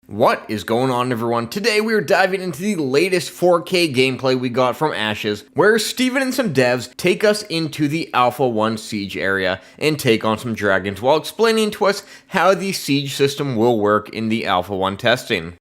What is going on, everyone? Today we are diving into the latest 4K gameplay we got from Ashes, where Steven and some devs take us into the Alpha 1 Siege area and take on some dragons while explaining to us how the siege system will work in the Alpha 1 testing.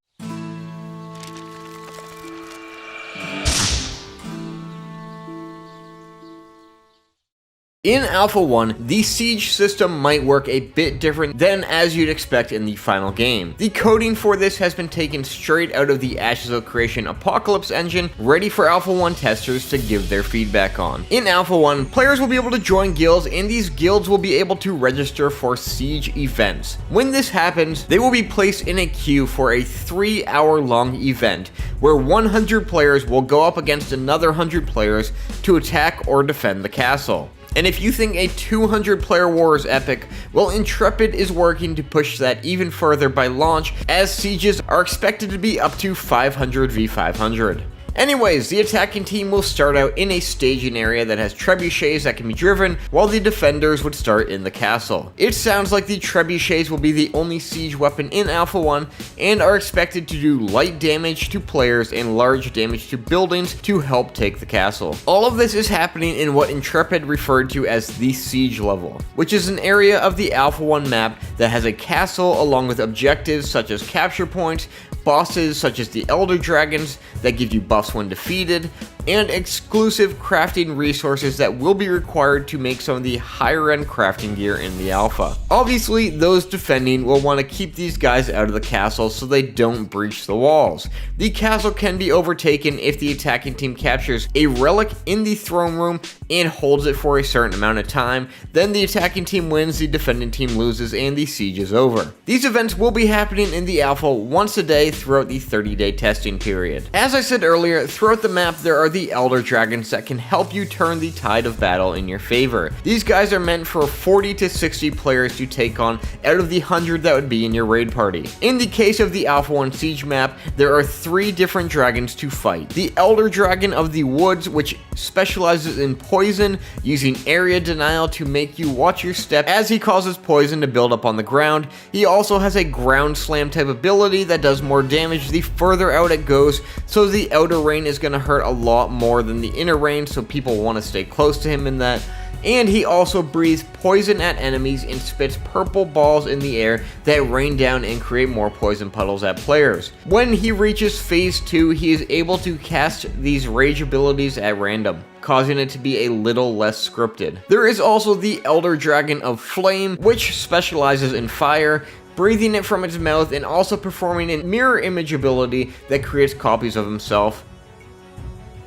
In Alpha 1, the siege system might work a bit different than as you'd expect in the final game. The coding for this has been taken straight out of the Ashes of Creation Apocalypse engine, ready for Alpha 1 testers to give their feedback on. In Alpha 1, players will be able to join guilds, and these guilds will be able to register for siege events. When this happens, they will be placed in a queue for a 3-hour-long event, where 100 players will go up against another 100 players to attack or defend the castle. And if you think a 200-player war is epic, well, Intrepid is working to push that even further by launch, as sieges are expected to be up to 500 v 500. Anyways, the attacking team will start out in a staging area that has trebuchets that can be driven, while the defenders would start in the castle. It sounds like the trebuchets will be the only siege weapon in Alpha 1, and are expected to do light damage to players and large damage to buildings to help take the castle. All of this is happening in what Intrepid referred to as the siege level, which is an area of the Alpha 1 map that has a castle along with objectives such as capture points, bosses such as the Elder Dragons that give you buffs when defeated, and exclusive crafting resources that will be required to make some of the higher end crafting gear in the alpha. Obviously, those defending will want to keep these guys out of the castle so they don't breach the walls. The castle can be overtaken if the attacking team captures a relic in the throne room and holds it for a certain amount of time. Then the attacking team wins, the defending team loses, and the siege is over. These events will be happening in the alpha once a day throughout the 30-day testing period. As I said earlier, throughout the map there are the Elder Dragons that can help you turn the tide of battle in your favor. These guys are meant for 40 to 60 players to take on out of the 100 that would be in your raid party. In the case of the Alpha 1 Siege map, there are 3 different dragons to fight. The Elder Dragon of the Woods, which specializes in poison, using area denial to make you watch your step as he causes poison to build up on the ground. He also has a ground slam type ability that does more damage the further out it goes, so the outer range is going to hurt a lot more than the inner range, so people want to stay close to him in that. And he also breathes poison at enemies and spits purple balls in the air that rain down and create more poison puddles at players. When he reaches phase 2, he is able to cast these rage abilities at random, causing it to be a little less scripted. There is also the Elder Dragon of Flame, which specializes in fire, breathing it from its mouth, and also performing a mirror image ability that creates copies of himself.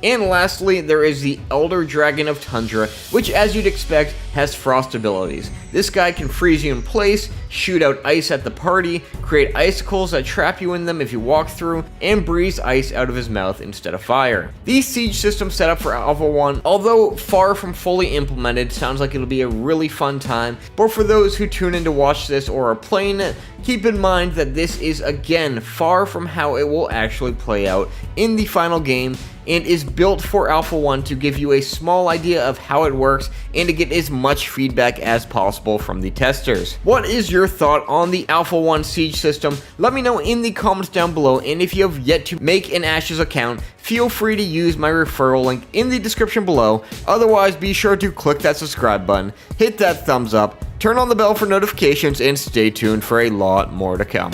And lastly, there is the Elder Dragon of Tundra, which, as you'd expect, has frost abilities. This guy can freeze you in place, shoot out ice at the party, create icicles that trap you in them if you walk through, and breathe ice out of his mouth instead of fire. The siege system set up for Alpha 1, although far from fully implemented, sounds like it'll be a really fun time, but for those who tune in to watch this or are playing it, keep in mind that this is, again, far from how it will actually play out in the final game, and is built for Alpha 1 to give you a small idea of how it works and to get as much feedback as possible from the testers. What is your thought on the Alpha 1 Siege system? Let me know in the comments down below, and if you have yet to make an Ashes account, feel free to use my referral link in the description below. Otherwise, be sure to click that subscribe button, hit that thumbs up, turn on the bell for notifications, and stay tuned for a lot more to come.